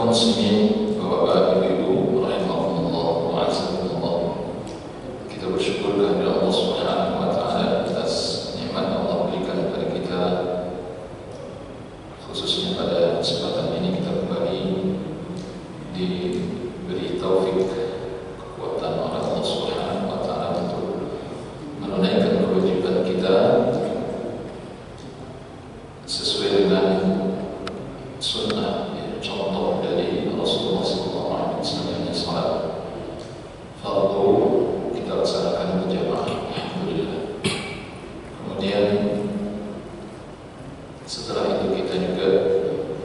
kaum muslimin, bapak-bapak, ibu-ibu, rahimahumullah wa azakumullah. Kita bersyukur kepada Allah Subhanahu wa taala atas nikmat yang Allah berikan kepada kita, khususnya pada kesempatan ini kita kembali diberi taufik, kekuatan oleh Allah Subhanahu wa taala untuk menunaikan kewajiban kita sesuai dengan sunnah, contoh dari Rasulullah SAW. Yang salat fardu kita laksanakan berjamaah, alhamdulillah. Kemudian setelah itu kita juga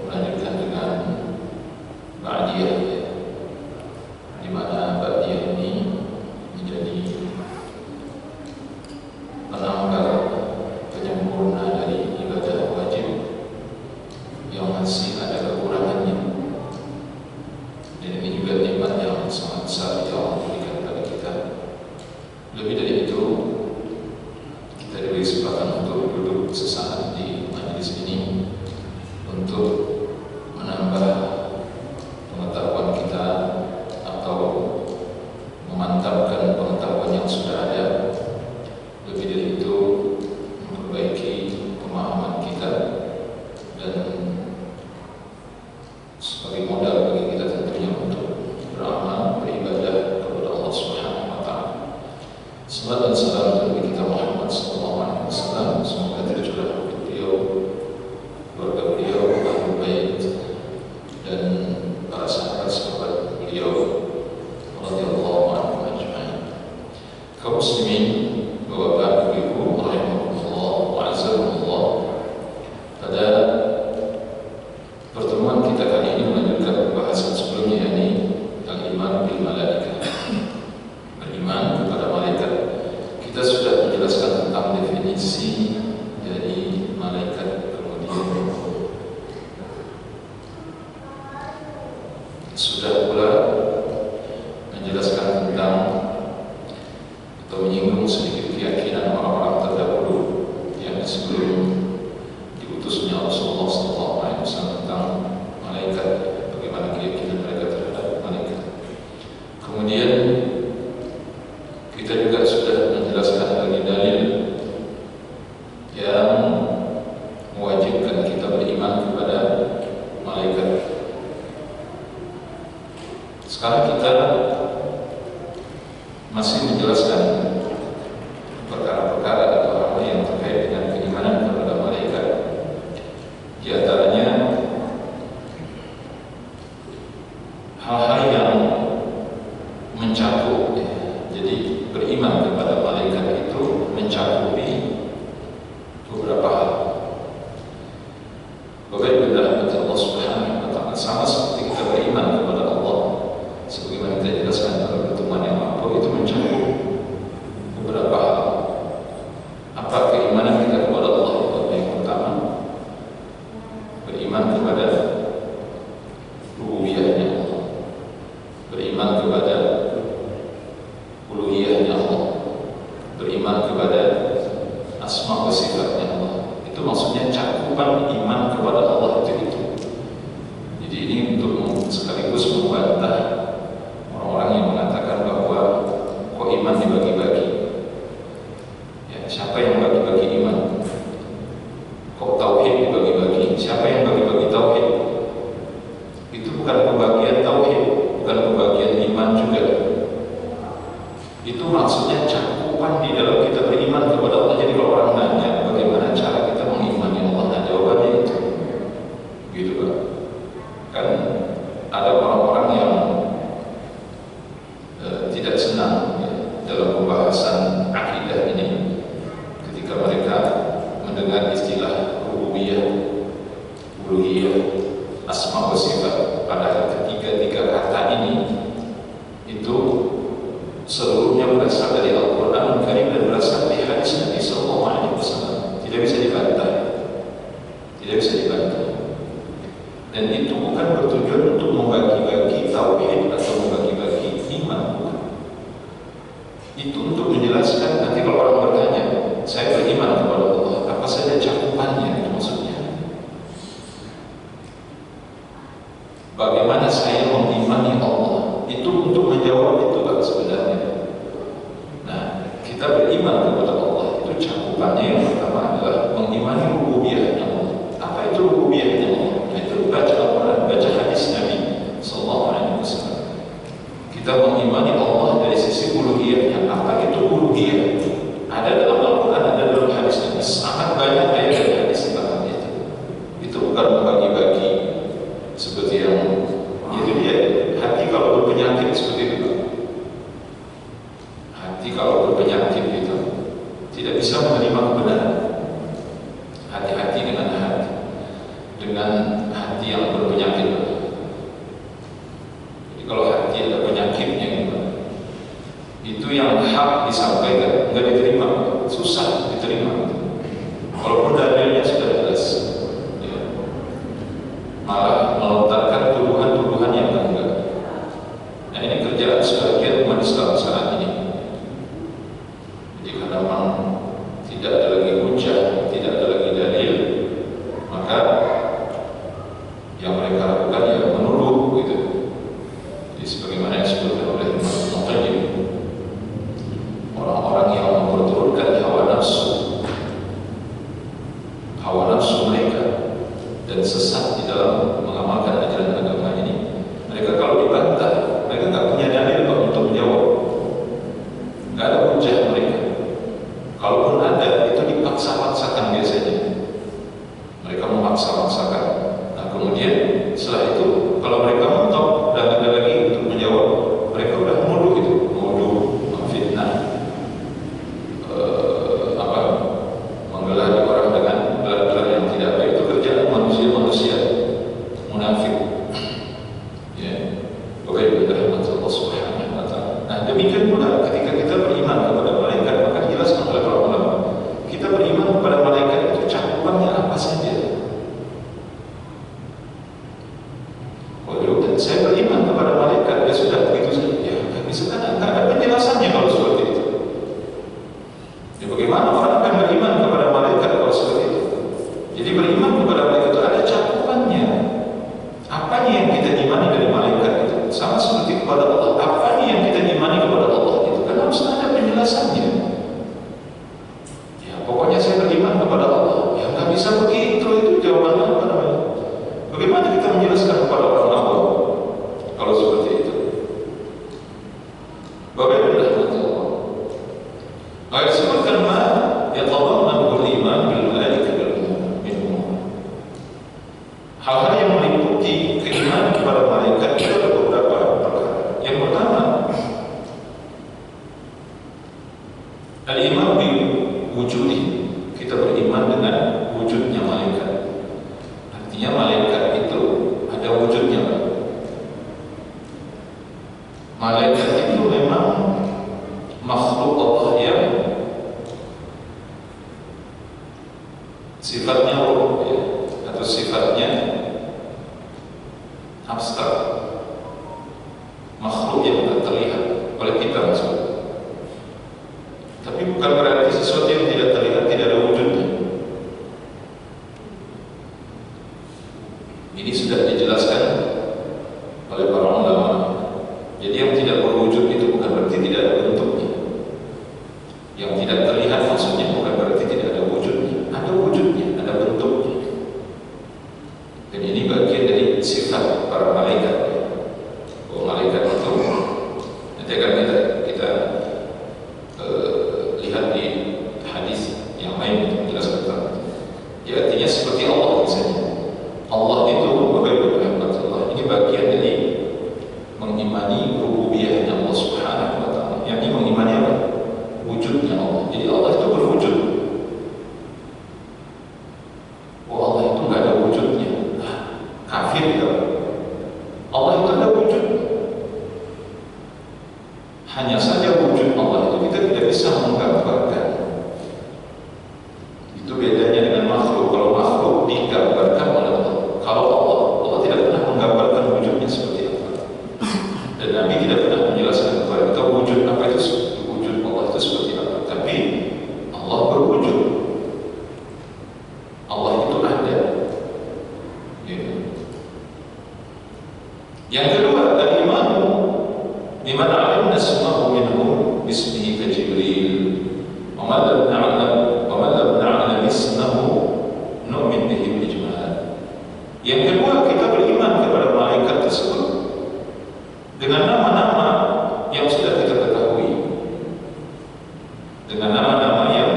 melanjutkan dengan ba'diyah, di mana ba'diyah ini menjadi penambah penyempurna dari ibadah wajib yang masih ada kekurangannya. Dan ini juga nikmat yang sangat besar yang Allah berikan kepada kita. Lebih dari itu, kita diberi kesempatan untuk duduk sesaat di majelis ini untuk menambah pengetahuan kita atau memantapkan pengetahuan yang sudah ada. Lebih dari itu, memperbaiki pemahaman kita dan sebagai modal bagi kita tentunya untuk beramal, beribadah kepada Allah Subhanahu wa taala. Salawat dan salam untuk Nabi kita Muhammad sallallahu alaihi wasallam, semoga tercurah untuk beliau, keluarga beliau, ahlul bait dan para sahabat-sahabat beliau radhiyallahu anhum ajma'in. Kaum muslimin, bapak-bapak, ibu-ibu, rahimahumullah wa azakumullah. Pada pertemuan kita kali ini melanjutkan pembahasan sebelumnya, yakni al-iman bil malaikah, beriman kepada malaikat. Kita sudah menjelaskan tentang definisi dari malaikat, kemudian sudah pula menjelaskan tentang atau menyinggung sedikit keyakinan orang-orang terdahulu yang sebelum diutusnya Rasulullah SAW tentang malaikat, bagaimana keyakinan mereka terhadap malaikat. Kemudian kita juga sudah menjelaskan lagi dalil yang mewajibkan kita beriman kepada malaikat. Sekarang kita masih menjelaskan perkara-perkara atau hal yang terkait dengan keimanan kepada malaikat. Di antaranya hal-hal yang mencakup, jadi beriman kepada malaikat itu mencakupi beberapa hal. Bagaimana Allah Subhanahu wa taala, sama seperti kita beriman kepada Allah, sebagaimana kita jelaskan pada pertemuan yang lalu, itu mencakup beberapa hal. Apa keimanan kita kepada Allah? Yang pertama, beriman kepada rububiyahnya Allah, beriman kepada uluhiyahnya Allah, beriman kepada asma wa sifatnya Allah. Itu maksudnya cakupan iman kepada Allah itu. Jadi ini untuk sekaligus membantah orang-orang yang mengatakan bahwa kok iman dibagi-bagi. Ya, siapa yang bagi-bagi iman? Kok tauhid dibagi-bagi? Siapa yang bagi-bagi tauhid? Itu bukan pembagian tauhid, bukan pembagian iman juga. Itu maksudnya cakupan di dalam kita beriman kepada Allah. Jadi kalau orang nanya bagaimana cara kita mengimani Allah, nah jawabannya itu. Gitu Pak. Kan ada orang-orang yang tidak senang dalam pembahasan akidah ini ketika mereka mendengar istilah rububiyah, uluhiyah, asma wa sifat. Padahal ketiga kata ini itu seluruhnya berasal dari Al-Quran Al-Karim dan berasal dari hadis Nabi SAW. Tidak bisa dibantah, tidak bisa dibantah. Dan itu bukan bertujuan untuk membagi-bagi tauhid atau membagi-bagi iman, bukan. Itu untuk menjelaskan nanti kalau orang bertanya, saya beriman kepada Allah, apa saja cakupannya, itu maksudnya. Bagaimana bagaimana saya mengimani Allah? Itu untuk menjawab itu kan sebenarnya. Nah, kita beriman kepada Allah itu cakupannya yang pertama adalah mengimani rububiyahnya Allah. Apa itu rububiyahnya Allah? Itu baca Al-Quran, baca hadis Nabi Sallallahu Alaihi Wasallam. Kita mengimani Allah dari sisi uluhiyahnya. Apa itu uluhiyah? Ada dalam Al-Quran, ada dalam hadis Nabi. Sangat banyak ayat dan hadis tentang itu. Itu bukan membagi-bagi seperti yang itu dia. Hati kalau berpenyakit seperti itu, hati kalau berpenyakit itu tidak bisa menerima kebenaran. Hati-hati dengan hati yang berpenyakit. Jadi kalau hati ada penyakitnya itu yang hak disampaikan nggak diterima, susah diterima. Walaupun dalilnya sudah jelas, ya. Malah melontarkan tuduhan-tuduhan yang enggak. Nah, ini kerjaan sebagian umat Islam saat ini. Jadi karena memang tidak ada lagi hujah, tidak ada lagi dalil, maka yang mereka lakukan ya menuduh gitu. Jadi sebagaimana yang disebutkan oleh Imam Al-Qayyim, orang-orang yang memperturutkan hawa nafsu mereka dan sesat di dalam mengamalkan ajaran agama ini, mereka kalau dibantah, mereka nggak punya dalil untuk menjawab, nggak ada hujah mereka. Kalaupun ada, itu dipaksa-paksakan biasanya. Mereka memaksa-paksakan. Nah kemudian setelah itu, kalau mereka mentok dan ada lagi untuk menjawab, mereka udah menuduh itu, memfitnah, menggelari orang dengan gelar-gelar yang tidak baik. Itu kerjaan manusia munafik. Ya, Bapak-Ibu rahmat Allah Subhanahu wa taala. Nah, demikian pula ketika kita beriman kepada malaikat, maka dijelaskan oleh para ulama, kita beriman kepada malaikat itu cakupannya apa saja. Waduh, dan saya beriman kepada malaikat, ya sudah begitu saja. Ya, misalkan nggak ada penjelasannya kalau seperti itu. Ya, bagaimana orang akan beriman kepada malaikat kalau seperti itu? Jadi beriman kepada malaikat itu ada cakupannya. Apanya yang kita imani dari malaikat itu? Sama seperti kepada Allah. Apanya yang kita imani kepada Allah itu? Kan harus ada penjelasannya. Ya, pokoknya saya beriman kepada Allah. Ya, nggak bisa begitu, itu jawabannya apa namanya? Bagaimana kita menjelaskan kepada orang awam kalau seperti itu? Bapak-Ibu rahmatullah. Ayat sebutkan ma yatadamman al-iman bil malaikati minhum. Hal-hal yang meliputi keimanan kepada malaikat itu ada beberapa perkara. Yang pertama, al-iman bi wujudi. Kita beriman dengan wujudnya malaikat. Artinya malaikat itu ada wujudnya. Malaikat itu memang makhluk Allah yang sifatnya ruh, ya, atau sifatnya abstrak, makhluk yang tidak terlihat oleh kita maksudnya. Tapi bukan berarti sesuatu yang tidak terlihat tidak ada wujudnya. Ini sudah dijelaskan oleh para ulama. Jadi yang tidak berwujud itu bukan berarti tidak ada bentuknya. Yang tidak terlihat maksudnya bukan berarti tidak ada wujudnya. Ada wujudnya, ada bentuknya. Dan ini bagian dari sifat para malaikat. Oh, malaikat itu nanti akan kita lihat di hadis yang lain untuk menjelaskan tentang. Ya, artinya seperti Allah misalnya. Allah itu Bapak-Ibu rahmatullah, ini bagian dari mengimani rububiyahnya Allah Subhanahu wa taala. Yang ini mengimani apa? Wujudnya Allah. Jadi Allah itu berwujud. Oh, Allah itu nggak ada wujudnya. Kafir ya. Allah itu ada wujud. Hanya saja wujud Allah itu kita tidak bisa menggambarkan. Itu bedanya dengan makhluk. Kalau makhluk digambarkan oleh Allah. Kalau Allah tidak pernah menggambarkan wujudnya seperti apa. Dan Nabi tidak pernah menjelaskan kepada kita wujud apa itu, wujud Allah itu seperti apa. Tapi Allah berwujud. Allah itu ada. Ya. Yang kedua, al-imanu biman 'alimna ismahu minhum bismihi ka Jibril. Wa man lam na'lam ismahu nu'min bihi bil ijmal. Yang kedua, kita beriman kepada malaikat tersebut dengan nama-nama yang sudah kita ketahui, dengan nama-nama yang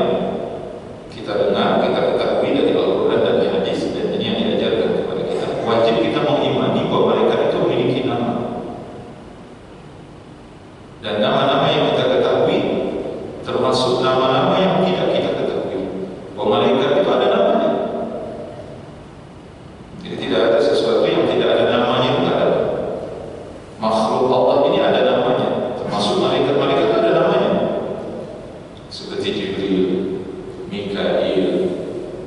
kita dengar, kita ketahui dari Al-Quran dan hadis, dan ini yang diajarkan kepada kita. Wajib kita mengimani bahwa malaikat itu memiliki nama, dan nama-nama yang kita ketahui termasuk nama-nama yang tidak kita ketahui. Bahwa malaikat itu ada namanya. Jadi tidak ada sesuatu yang tidak ada namanya, tidak ada. Makhluk Allah ini ada namanya, termasuk malaikat-malaikat ada namanya, seperti Jibril, Mikail,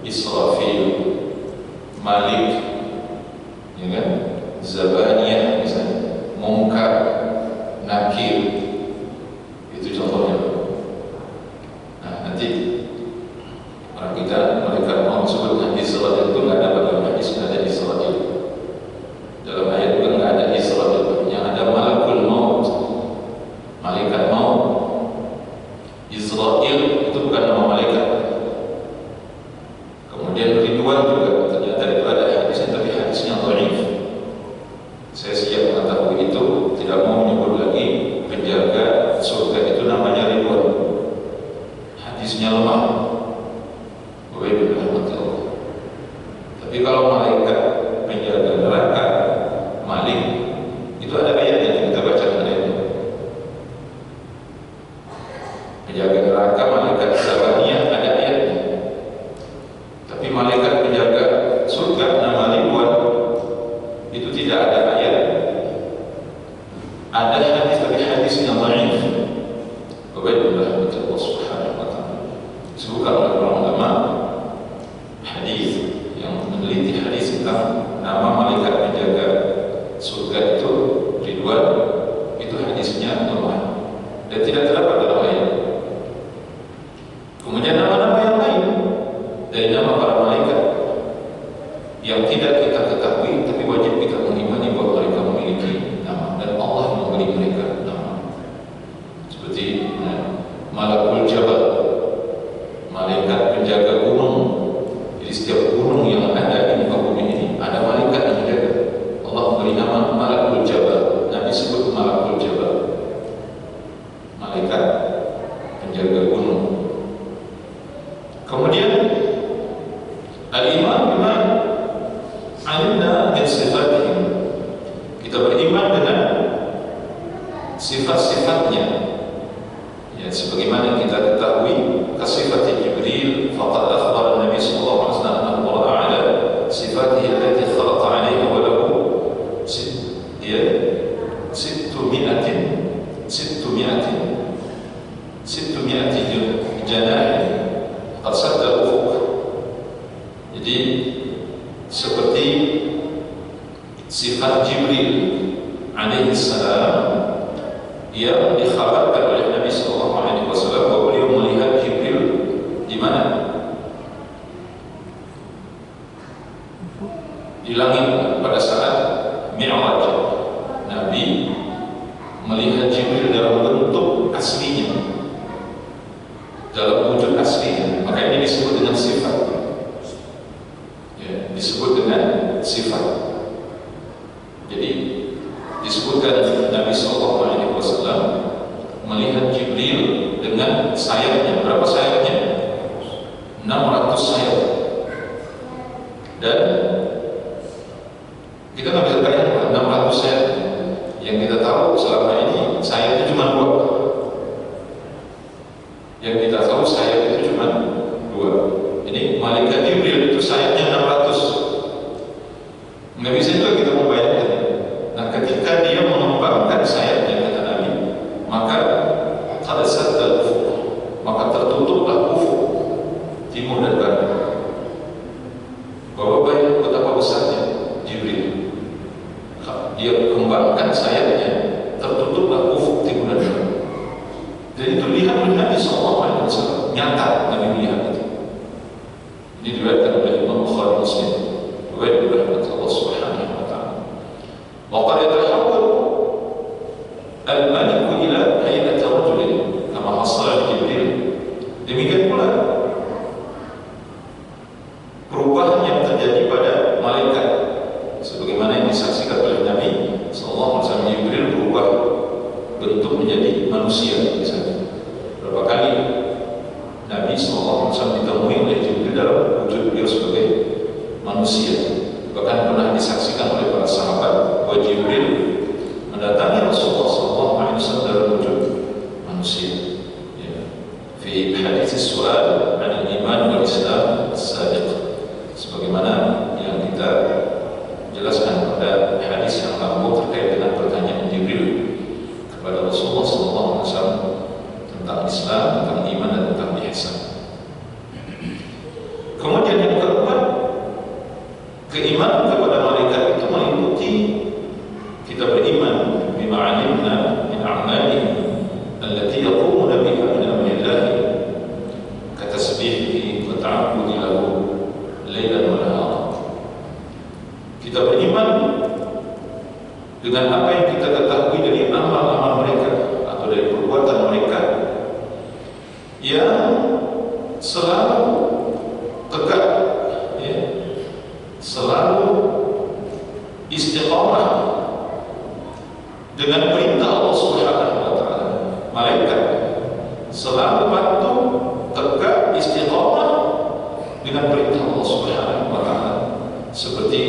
Israfil, Malik, ya kan? Zabaniyah misalnya, Munkar, Nakir, itu contohnya. Nah, nanti orang kita mereka mau sebutkan Israel itu nggak ada dalam hadis, nggak ada Israel. Dalam ayat juga nggak ada Israel. Yang ada Malakul Maut, malaikat maut. Israel itu bukan nama malaikat. Kemudian Ridwan juga ternyata itu ada hadisnya, tapi hadisnya dhaif. Saya siap mengetahui itu, tidak mau menyebut lagi penjaga surga itu namanya Ridwan. Hadisnya lemah. Tapi kalau malaikat penjaga neraka, Malik, itu ada ayatnya yang kita bacakan ayatnya. Penjaga neraka, malaikat Zabaniyah, ada ayatnya. Tapi malaikat penjaga surga nama Ridwan itu tidak ada ayat. Ada hadis, tapi hadisnya dhaif. Wabillahi Allah subhanahu wa ta'ala. Disebutkan oleh para ulama hadis yang meneliti hadis tentang nama malaikat penjaga surga itu Ridwan, itu hadisnya lemah dan tidak terdapat dalam ayat. Kemudian nama-nama yang lain dari nama para malaikat yang tidak kita ketahui, tapi wajib kita mengimani bahwa mereka memiliki nama dan Allah memberi mereka nama. Seperti Malakul Jabal, malaikat penjaga gunung. Jadi setiap gunung yang ada di muka bumi ini ada malaikat yang menjaga. Allah memberi nama Malakul Jabal. Nabi sebut Malakul Jabal, malaikat penjaga gunung. Kemudian al-iman bima 'alimna min sifatihim. Kita beriman dengan sifat-sifatnya. Ya, sebagaimana kita ketahui kasifat Jibril, faqad akhbar Nabi sallallahu alaihi wasallam anna Allah ala sifatihi allati khalaqa 'alaiha wa lahu sittumi'ati janah qad sadda ufuq. Jadi seperti sifat Jibril alaihi salam yang dikhabarkan oleh Nabi sallallahu alaihi wasallam bahwa beliau melihat Jibril di mana? Di langit pada saat Mi'raj. Nabi melihat Jibril dalam bentuk aslinya, dalam wujud aslinya. Maka ini disebut dengan sifat. Ya, disebut dengan sifat. Jadi disebutkan Nabi sallallahu alaihi wasallam melihat Jibril dengan sayapnya. Berapa sayapnya? 600 sayap. Dan kita nggak bisa bayangkan 600 sayap. Yang kita tahu selama ini sayapnya cuma 2. Yang kita tahu sayap itu cuma 2. Ini malaikat Jibril itu sayapnya 600. Nggak bisa juga kita membayangkan. Nah, ketika dia mengembangkan sayapnya, kata Nabi, maka qad sadda ufuq, maka tertutuplah ufuk timur dan barat. Bapak bayangkan betapa besarnya Jibril. Dia kembangkan sayapnya, tertutuplah ufuk timur dan barat. Dan itu dilihat oleh Nabi SAW, nyata Nabi melihat itu. Ini diriwayatkan oleh Imam Bukhari Muslim. Riwayat dari Allah Subhanahu wa ta'ala. Wa qad Beriman kepada malaikat itu meliputi kita beriman bima 'alimna min a'malihim allati yaqumuna biha min amrillah ka tasbihihi wa ta'abbudi lahu lailan wa nahara. Kita beriman dengan apa yang kita ketahui dari amal-amal mereka atau dari perbuatan mereka yang selalu tegak, ya, selalu istiqamah dengan perintah Allah Subhanahu wa taala. Malaikat selalu patuh, tegak, istiqamah dengan perintah Allah Subhanahu wa taala. Seperti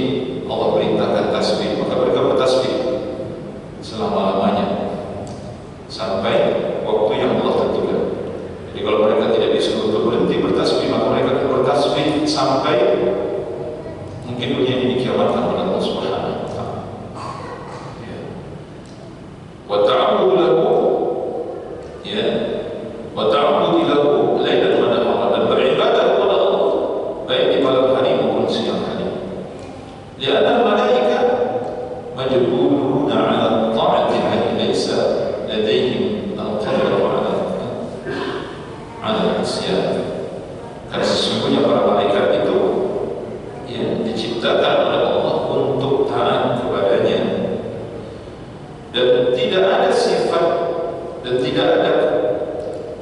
Allah perintahkan tasbih, maka mereka bertasbih selama-lamanya sampai waktu yang Allah tentukan. Jadi kalau mereka tidak disuruh untuk berhenti bertasbih, maka mereka akan bertasbih sampai mungkin dunia ini dikiamatkan oleh Allah Subhanahu wa taala. Wa ta'budu lahu, ya, wa ta'budu lahu lailan wa nahara, dan beribadah kepada Allah baik di malam hari maupun siang hari. Lianna malaika majbuluna 'ala ta'ati laysa ladaihim al-qadratu 'ala al-isyan. Karena sesungguhnya para malaikat itu yang diciptakan oleh Allah untuk taat kepadanya, dan tidak ada sifat dan tidak ada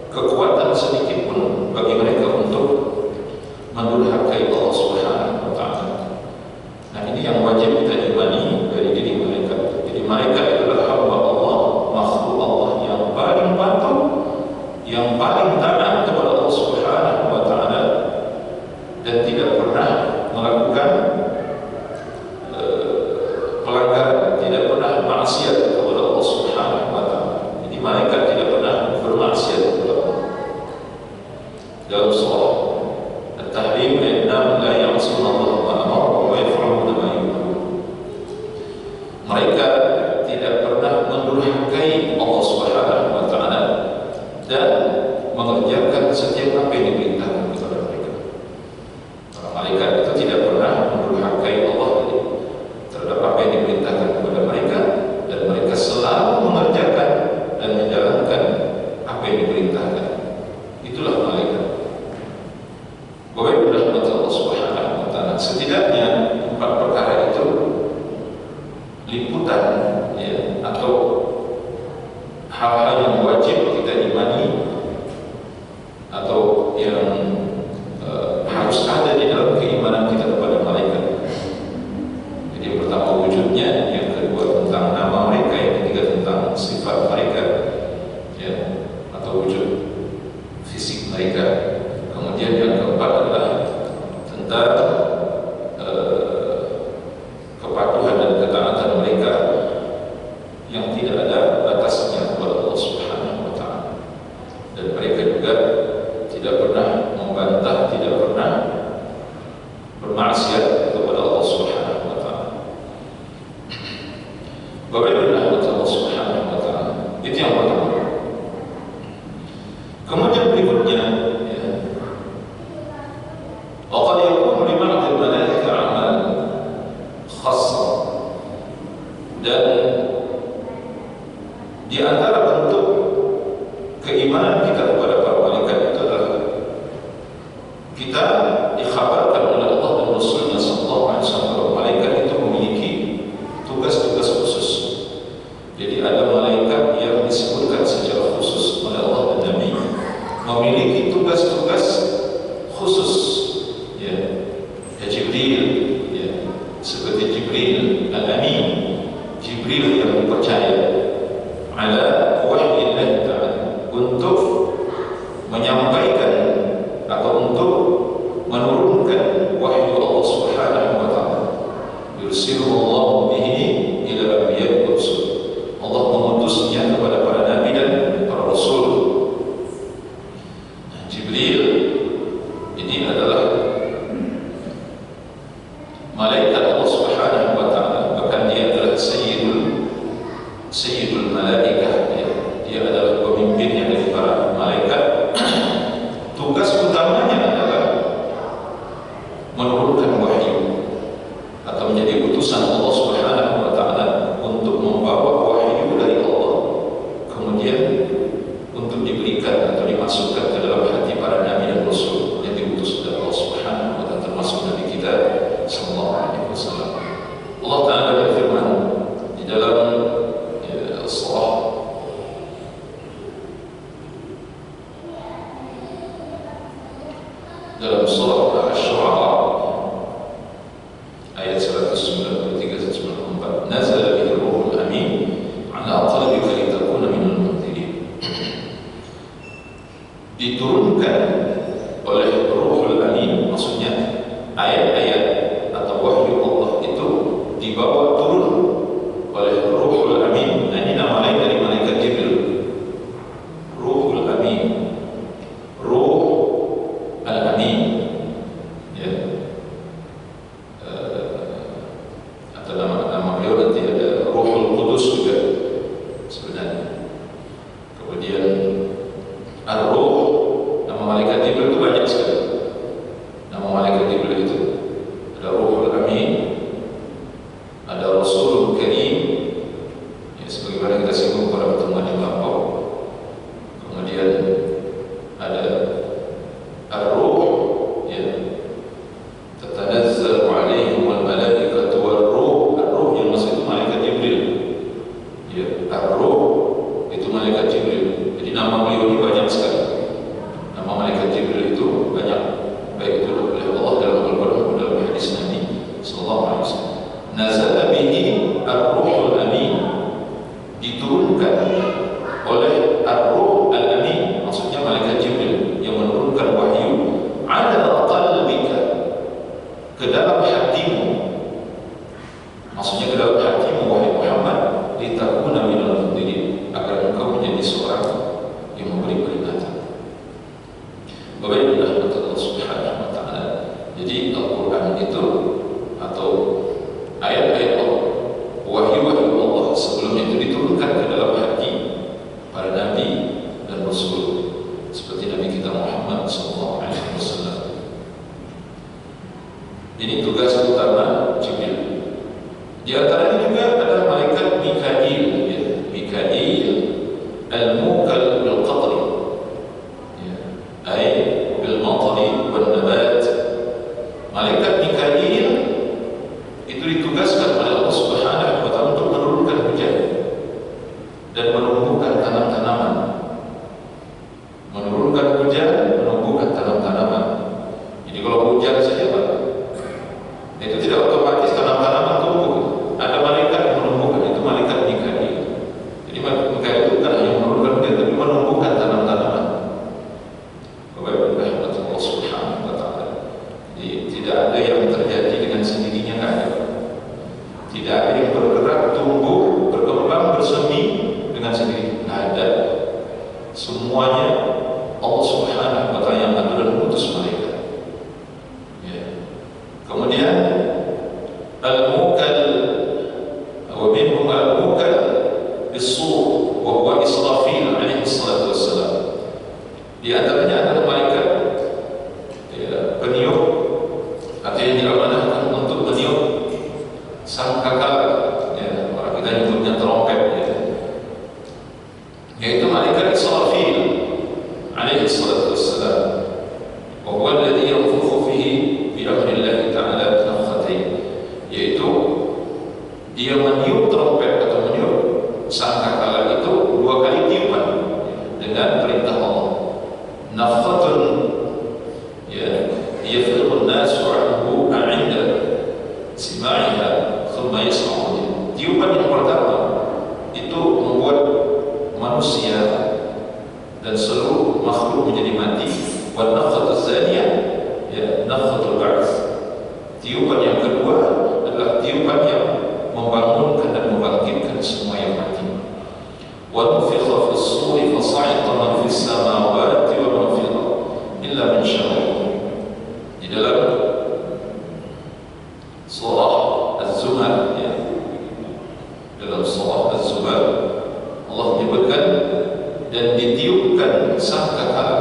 kekuatan sedikit pun bagi mereka untuk mendurhakai Allah Subhanahu wa taala. Nah, ini yang wajib kita imani dari diri malaikat. Jadi malaikat adalah hamba Allah, makhluk Allah yang paling patuh, yang paling taat kepada Allah Subhanahu wa taala, dan tidak pernah melakukan pelanggaran, tidak pernah maksiat kepada Allah Subhanahu wa taala. Jadi malaikat tidak pernah bermaksiat kepada Allah. Dalam surah At-Tahrim ayat 6, la ya'suna Allah ma amara wa yaf'aluna ma yu'marun. Mereka tidak pernah mendurhakai Allah Subhanahu wa taala dan mengerjakan setiap apa yang diperintahkan kepada mereka. Para malaikat itu tidak pernah mendurhakai Allah terhadap apa yang diperintahkan kepada mereka, dan mereka selalu mengerjakan dan menjalankan apa yang diperintahkan. Itulah malaikat. Bapak Ibu rahmat Allah Subhanahu wa taala, setidaknya 4 perkara itu liputan, ya, atau hal-hal yang wajib kita imani atau yang harus ada di dalam keimanan kita kepada malaikat. Jadi yang pertama wujudnya, yang kedua tentang nama mereka, yang ketiga tentang sifat mereka, ya, atau wujud fisik mereka. Kemudian yang keempat adalah tentang kepatuhan dan ketaatan mereka yang tidak ada batasnya kepada Allah Subhanahu wa taala. Dan mereka juga tidak pernah membantah, tidak pernah bermaksiat kepada Allah Subhanahu wa taala. Bapak Ibu rahmat Allah Subhanahu wa taala. Itu yang pertama. Kemudian berikutnya, ya, وقد يكون لبعض الملائكة أعمال خاصة, dan di antara bentuk keimanan kita kepada para malaikat itu adalah kita dikhabarkan oleh Allah dan Rasulnya sallallahu alaihi wasallam bahwa malaikat itu memiliki tugas-tugas khusus. Jadi ada malaikat yang disebutkan secara khusus oleh Allah dan Nabi memiliki tugas-tugas khusus, ya, Jibril, ya, seperti Jibril al-Amin, Jibril yang dipercaya ala wahyillah ta'ala, untuk menyampaikan atau untuk menurunkan wahyu Allah Subhanahu wa taala. Yursiluhu Allah bihi ila anbiya'i wa rusul. Allah mengutusnya kepada para nabi dan para rasul. Nah, Jibril ini adalah malaikat Allah Subhanahu wa taala, bahkan dia adalah sayyidul malaikah, ya. Dia adalah pemimpinnya dari para malaikat. Tugas utamanya adalah menurunkan wahyu atau atau menjadi utusan Allah Subhanahu wa taala untuk membawa wahyu dari Allah, kemudian untuk diberikan atau dimasukkan ke dalam hati para nabi dan rasul yang diutus oleh Allah Subhanahu wa taala, termasuk nabi kita sallallahu alaihi wasallam. Allah taala berfirman di dalam surah Asy-Syu'ara ayat 193-194, nazala bihi ruhul amin ala qalbika litakuna minal munzirin. Diturunkan oleh ruhul amin, maksudnya ayat-ayat atau wahyu Allah itu dibawa turun oleh ruhul amin. Nah, ini nama lain dari malaikat Jibril. Ruhul amin, ruh al-amin, ya, atau nama beliau nanti ada Ruhul Qudus juga sebenarnya. Kemudian ar-ruh, nama malaikat Jibril itu banyak sekali. Nama malaikat Jibril itu ada Ruhul Amin, ada Rasulul Karim, ya, sebagaimana kita singgung pada pertemuan yang lampau. Kemudian ada ar-ruh, ya, tatanazzalu alaihim wal malaikatu war ruh. Ar-ruh yang maksud itu malaikat Jibril, ya, ar-ruh itu malaikat Jibril. Jadi nama beliau ini banyak sekali. Nama malaikat Jibril itu banyak, baik itu oleh Allah dalam Al-Quran maupun dalam hadis Nabi sallallahu alaihi wasallam. Nazala bihi ar-ruhul amin, diturunkan oleh ar-ruh al-amin, maksudnya malaikat Jibril yang menurunkan wahyu ala qalbika, ke dalam hatimu, maksudnya ke dalam hatimu wahai Muhammad, litakuna minal munzirin, agar engkau menjadi seorang yang memberi peringatan. Bapak Ibu rahmat Allah Subhanahu wa taala. Jadi Al-Qur'an itu atau ayat-ayat Allah, wahyu-wahyu Allah sebelum itu diturunkan ke dalam hati para nabi dan rasul seperti Nabi kita Muhammad sallallahu alaihi wasallam. Ini tugas utama Jibril. Di antaranya juga ada malaikat Mikail, ya, Mikail al-mukkal bil qadri, ya, ay bil matari wan nabat. Malaikat Mikail itu ditugaskan oleh Allah Subhanahu wa taala untuk menurunkan hujan dan menumbuhkan tanam-tanaman. Menurunkan hujan, menumbuhkan tanam-tanaman. Jadi kalau hujan saja, Pak, itu tidak otomatis tanam-tanaman tumbuh. Ada malaikat yang menumbuhkan, itu malaikat Mikail. Jadi Mikail itu bukan hanya menurunkan hujan, tapi menumbuhkan tanam-tanaman. Bapak Ibu rahmat Allah Subhanahu wa taala. Jadi tidak ada yang terjadi dengan sendirinya, enggak ada. Tidak ada yang bergerak, tumbuh, berkembang, bersemi dengan sendiri, enggak ada. Semuanya Allah Subhanahu wa taala yang atur dan mengutus malaikat. Ya. Kemudian al-mukkal wa minhum al-mukkal bis-sur wa huwa Israfil alaihi salatu wassalam. Di antaranya adalah malaikat, ya, peniup atau yang diamanahkan untuk meniup sangkakala, ya, orang kita nyebutnya trompet, ya, yaitu malaikat Israfil alaihi salatu wassalam. Wa huwa alladhi yanfukhu fihi bi amrillah ta'ala nafkhatain, yaitu dia meniup trompet atau meniup sangkakala itu 2 kali tiupan dengan perintah Allah. Nafkhatun, ya, yafirun nasu anhu 'inda sima'iha thumma yasma'uha. Tiupan yang pertama itu membuat manusia dan seluruh makhluk menjadi mati. Wa nafkhatuz zaniyah, ya, nafkhatul ba'ts. Tiupan yang kedua adalah tiupan yang membangunkan dan membangkitkan semua yang mati. Wa nufikha fis suri fa sa'iqa man fis samawati wa man fil ardi illa man syaa Allah. Di dalam surah Az-Zumar, ya, dalam surah Az-Zumar Allah menyebutkan dan ditiupkan sangkakala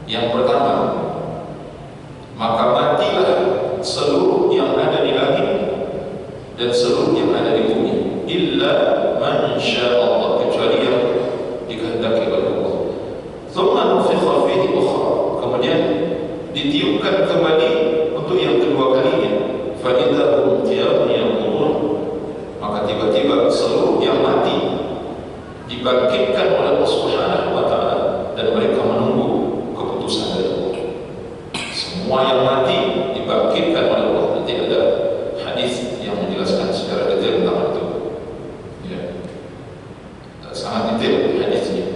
yang pertama, maka matilah seluruh yang ada di langit insya Allah, kecuali yang dikehendaki oleh Allah. Thumma nufikha fihi ukhra, kemudian ditiupkan kembali untuk yang kedua kalinya. Fa idza hum qiyamun yanzurun, maka tiba-tiba seluruh yang mati dibangkitkan oleh Allah Subhanahu wa taala dan mereka menunggu keputusan dari Allah. Semua yang mati dibangkitkan oleh Allah. Nanti ada hadis yang menjelaskan secara detail tentang itu. Ya. Sangat detail hadisnya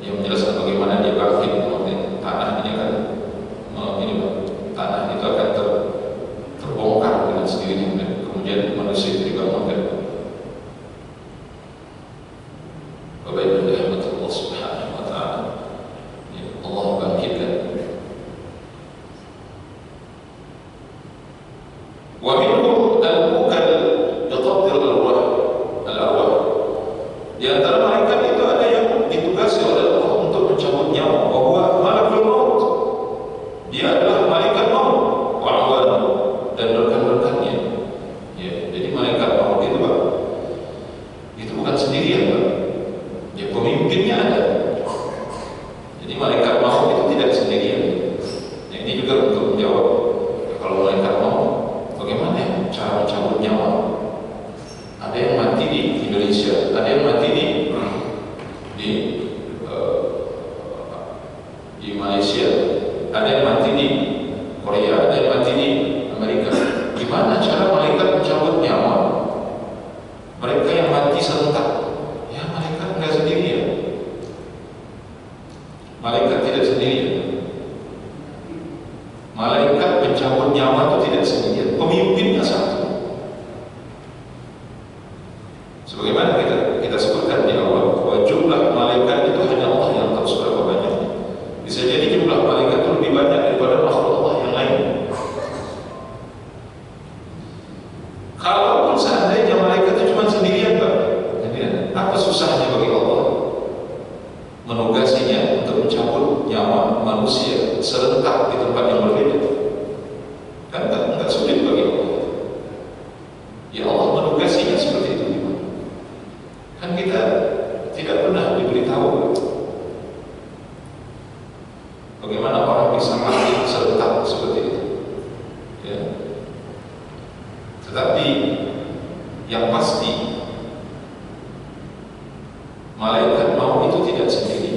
yang menjelaskan bagaimana dia bangkit. Tanah ini kan tanah itu akan terbongkar dengan sendirinya dan kemudian manusia itu dibangunkan. Bapak Ibu dirahmati Allah Subhanahu wa taala. Ya, Allah bangkitkan. Wa minhum al-mukal yaqdir al-arwah. Di antara malaikat itu ada yang ditugasi oleh Allah untuk mencabut nyawa, bahwa malakul maut. Dia adalah malaikat maut, wa'awan dan rekan-rekannya. Ya, jadi malaikat maut itu Pak, itu bukan sendirian Pak. Ya, pemimpinnya ada. Jadi malaikat maut itu tidak sendirian. Nah, ini juga untuk menjawab, ya, kalau malaikat maut, bagaimana ya cara mencabut nyawa? Ada yang mati di Indonesia, ada yang mati di Malaysia, ada yang mati di Korea, ada yang mati di Amerika. Gimana cara malaikat mencabut nyawa mereka yang mati serentak? Ya, malaikat nggak sendirian. Malaikat tidak sendirian. Malaikat pencabut nyawa itu tidak sendirian. Pemimpinnya satu. Sebagaimana kita sebutkan di awal, bahwa jumlah malaikat itu hanya Allah yang tahu seberapa banyak. Bisa jadi jumlah malaikat itu lebih banyak daripada makhluk Allah yang lain. Kalaupun seandainya malaikat itu cuma sendirian Pak, apa susahnya bagi Allah menugasinya untuk mencabut nyawa manusia serentak di tempat yang berbeda? Kan enggak sulit bagi Allah. Ya, Allah menugasinya seperti itu. Kan kita tidak pernah diberitahu bagaimana orang bisa mati serentak seperti itu. Ya. Tetapi yang pasti malaikat maut itu tidak sendiri.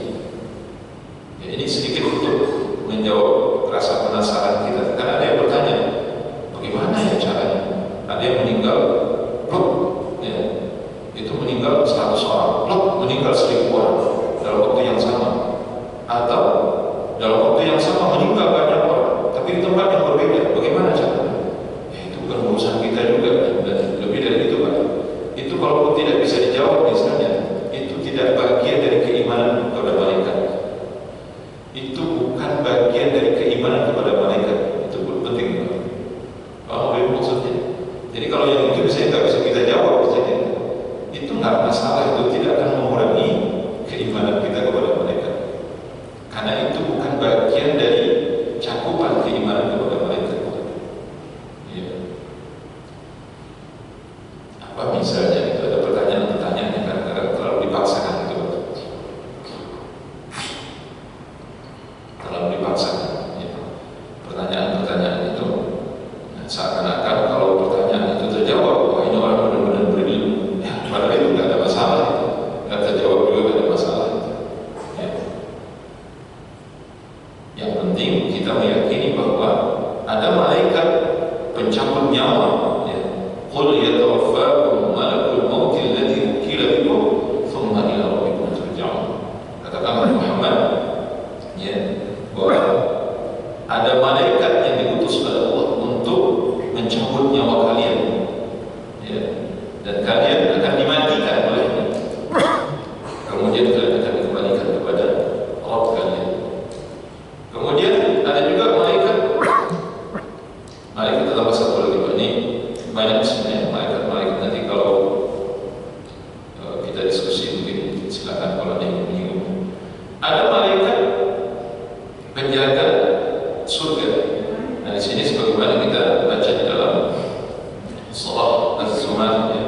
Ya, ini sedikit untuk menjawab rasa penasaran kita. Karena ada yang bertanya, bagaimana ya caranya? Ada yang meninggal, blok, ya, itu meninggal 100 orang, blok, meninggal 1000 orang dalam waktu yang sama, atau dalam waktu yang sama meninggal banyak orang, tapi di tempat yang berbeda. Bagaimana caranya? Ya, itu bukan urusan kita juga, dan lebih dari itu Pak. Itu kalaupun tidak bisa dijawab misalnya, itu tidak bagian dari keimanan kepada malaikat. Itu bukan bagian dari keimanan kepada malaikat. Itu penting Pak. Paham apa maksudnya? Jadi kalau yang itu bisa nggak bisa kita jawab, misalnya, itu nggak masalah, itu tidak akan mengurangi keimanan kita kepada malaikat. Karena itu bukan bagian dari cakupan keimanan kepada malaikat. Ya. Apa misalnya itu ada pertanyaan-pertanyaan yang kadang-kadang terlalu dipaksakan itu, terlalu dipaksakan. Ya. Pertanyaan-pertanyaan itu seakan-akan kalau pertanyaan itu terjawab, wah ini orang benar-benar berilmu. Ya, padahal itu nggak ada masalah, itu nggak terjawab juga nggak ada masalah. Ya. Yang penting kita meyakini bahwa ada malaikat pencabut nyawa. Ya. Qul yatawaffakum malakul maut alladzi wukila bikum thumma ila rabbikum turja'un. Katakan Muhammad, ya, bahwa ada malaikat yang diutus oleh Allah untuk mencabut nyawa kalian, ya, dan kalian akan dimatikan olehnya. Kemudian kalian akan dikembalikan kepada Rabb kalian. Kemudian ada juga malaikat tambah satu lagi Pak. Ini banyak sebenarnya malaikat nanti kalau kita diskusi mungkin silakan kalau ada yang menyinggung. Ada malaikat penjaga surga. Nah, di sini sebagaimana kita baca di dalam Surah Az-Zumar, ya.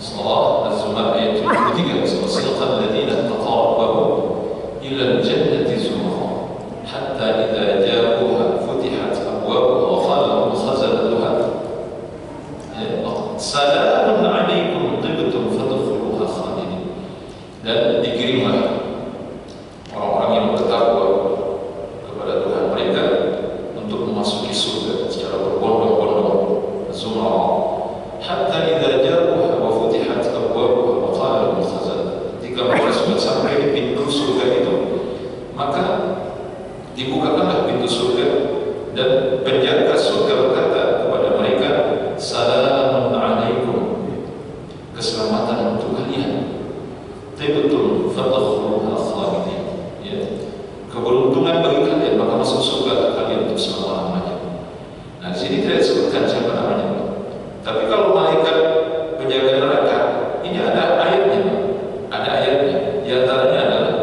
Surah Az-Zumar ayat 73. وسيق الذين اتقوا ربهم إلى الجنة زمرا حتى إذا جاءوها فتحت أبوابها وقال لهم خزنتها سلام عليكم طبتم فادخلوها خالدين. Dan dikirimlah orang-orang yang bertakwa kepada Tuhan mereka untuk memasuki surga secara berbondong-bondong, zumra, hatta idza ja'uha wa futihat abwabuha wa qala lahum khazanatuha. Jika mereka sudah sampai di pintu surga itu, maka dibukakanlah pintu surga dan penjaga surga berkata kepada mereka, salamun alaikum, keselamatan untuk kalian, tibtum fadkhuluha khalidin, ya, keberuntungan bagi kalian, maka masuk surga kalian untuk selama-lamanya. Nah, di sini tidak disebutkan siapa namanya, tapi kalau malaikat penjaga neraka ini ada ayatnya, di antaranya adalah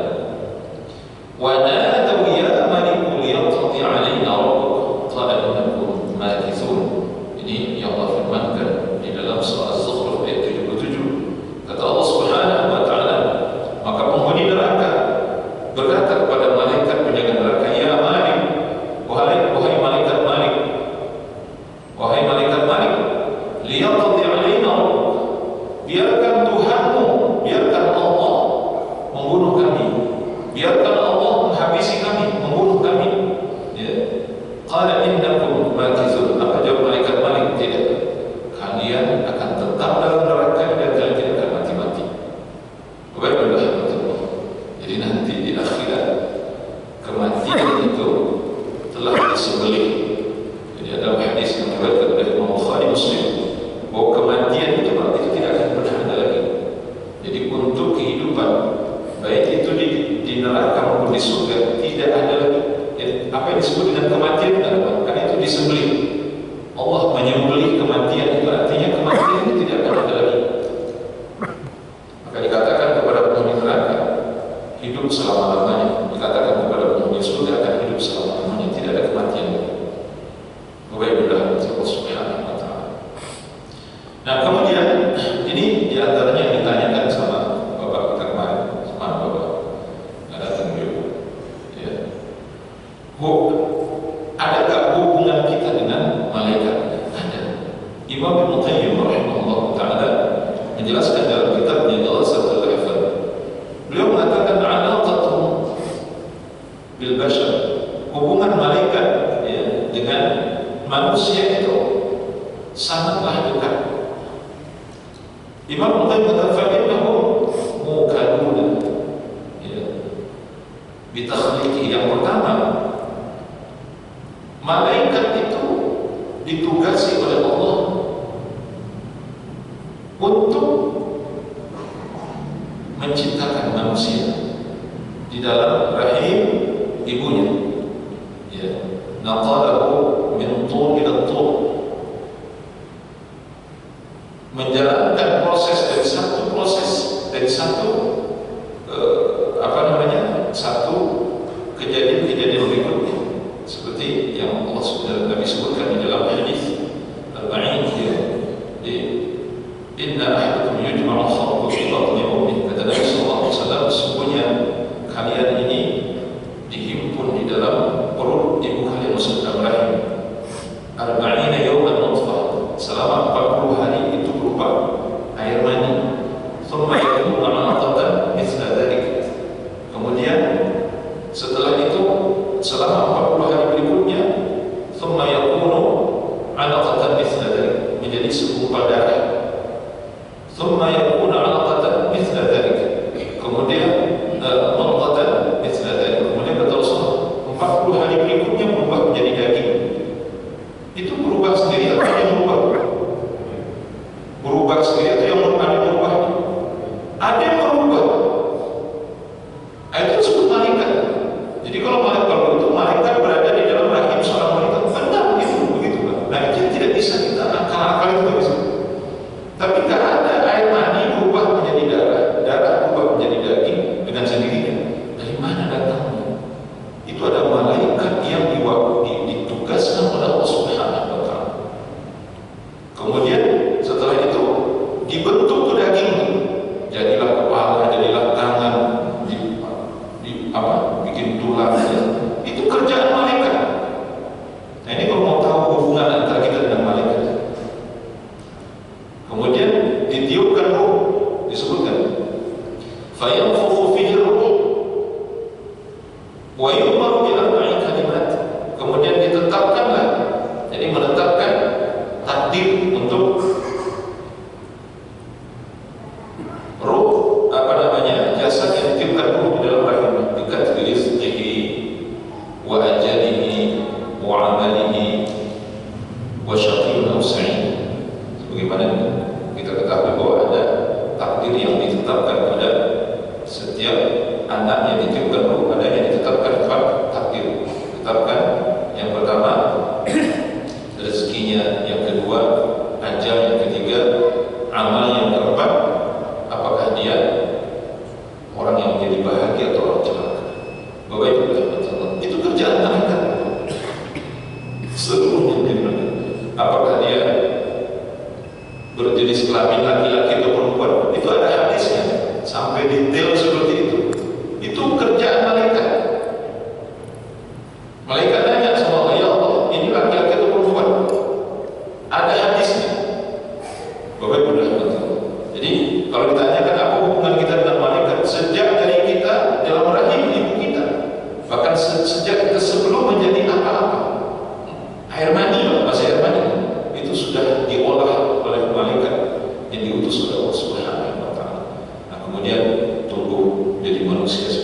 wa nadaw ya maliku liyaqdi alaina rabbuk qala innakum makithun. Ini yang Allah firmankan di dalam surah Az-Zukhruf ayat 77. Kata Allah Subhanahu wa taala, maka penghuni neraka berkata kepada malaikat penjaga neraka, ya Malik, wahai malaikat Malik, wahai malaikat Malik, liyaqdi alaina rabbuk, biarkan Tuhanmu, biarkan Allah membunuh kami, biarkan Allah menghabisi kami, membunuh kami, ya. Qala innakum makithun. Apa jawab malaikat Malik? Tidak, kalian akan tetap dalam neraka dan kalian tidak akan mati-mati. Baiklah, jadi nanti di akhirat kematian itu telah disembelih. Jadi ada hadis yang diriwayatkan oleh Imam Bukhari Muslim bahwa kematian itu berarti tidak akan pernah ada lagi. Jadi untuk kehidupan baik itu di neraka maupun di surga tidak ada lagi. Jadi, apa yang disebut dengan kematian karena itu disembelih. Allah menyembelih kematian, itu artinya kematian itu tidak akan ada lagi. Maka dikatakan kepada penghuni neraka hidup selama-lamanya, dikatakan kepada penghuni surga akan hidup selama-lamanya, tidak ada kematian. Baiklah, Allah Subhanahu wa taala. Nah, kemudian ini diantaranya yang ditanyakan sama Bapak kita kemarin, sama Bapak nggak datang dulu, ya. Adakah hubungan kita dengan malaikat? Ada. Imam Ibnu Qayyim rahimahullah taala menjelaskan dalam kitabnya Ighatsatul Lahfan. Beliau mengatakan alaqatuhum bil bashar, hubungan malaikat, ya, dengan manusia itu sangatlah dekat. Imam Qayyim mengatakan innahum mukaluna, ya, bitakhliqi. Yang pertama, malaikat itu ditugasi oleh Allah untuk menciptakan manusia di dalam rahim ibunya, ya, naqalahu min tur ila tur, menjalankan proses dari satu satu kejadian-kejadian berikutnya, seperti yang Allah Nabi sebutkan di dalam hadis Al-Ba'in, ya, di inna ahadakum yujma'u khalqu fi batni ummihi, kata Nabi sallallahu alaihi wasallam, sesungguhnya kalian ini dihimpun di dalam perut ibu kalian, maksudnya rahim, arba'ina yawman nutfah, selama 40 hari itu berupa air mani, thumma yakunu 'alaqatan mithla dhalik, kemudian setelah itu selama 40 hari berikutnya, thumma yakunu 'alaqatan mithla dhalik, menjadi segumpal darah, thumma yakunu 'alaqatan mithla dhalik, kemudian mudghatan mithla dhalik, kemudian kata Rasulullah 40 hari berikutnya berubah menjadi daging. Itu berubah sendiri atau yang berubah? Berubah sendiri atau yang berubah? Ada yang berubah. Itu disebut malaikat. Jadi kalau malaikat berada di dalam rahim seorang wanita, benar begitu Pak. Nah, itu tidak bisa kita akal itu tidak bisa. Tapi nggak ada air mani berubah menjadi darah berubah menjadi daging dengan sendirinya. Dari mana datangnya? Itu ada malaikat yang ditugaskan oleh Allah Subhanahu wa taala. Kemudian setelah itu fayanfukhu fihi ruh wa yu'maru bi arba'i kalimat. Kemudian ditetapkanlah, jadi menetapkan takdir untuk ruh, jasad yang ditiupkan ruh di dalam rahim, bikatbi rizqihi wa ajalihi wa amalihi wa syaqiyyun aw sa'id. Sebagaimana kita ketahui bahwa ada takdir yang ditetapkan pada setiap anak yang ditiupkan ruh, ada yang ditetapkan takdir. Ditetapkan yang pertama rezekinya, yang kedua ajal, yang ketiga amal, yang keempat apakah dia orang yang menjadi bahagia atau orang celaka. Bapak Ibu itu kerjaan malaikat seluruhnya. Apakah dia berjenis kelamin laki-laki atau perempuan, itu ada hadisnya sampai detail seperti itu. Itu kerjaan malaikat. Malaikat nanya sama Allah, ya Allah, ini laki-laki atau perempuan? Ada hadisnya. Bapak Ibu rahimahullah. Jadi kalau ditanyakan apa hubungan kita dengan malaikat, sejak dari kita dalam rahim ibu kita, bahkan sejak kita sebelum menjadi apa-apa, air mani, masih air mani, itu sudah diolah oleh malaikat yang diutus oleh Allah Subhanahu wa Ta'ala. Nah, kemudian tumbuh jadi manusia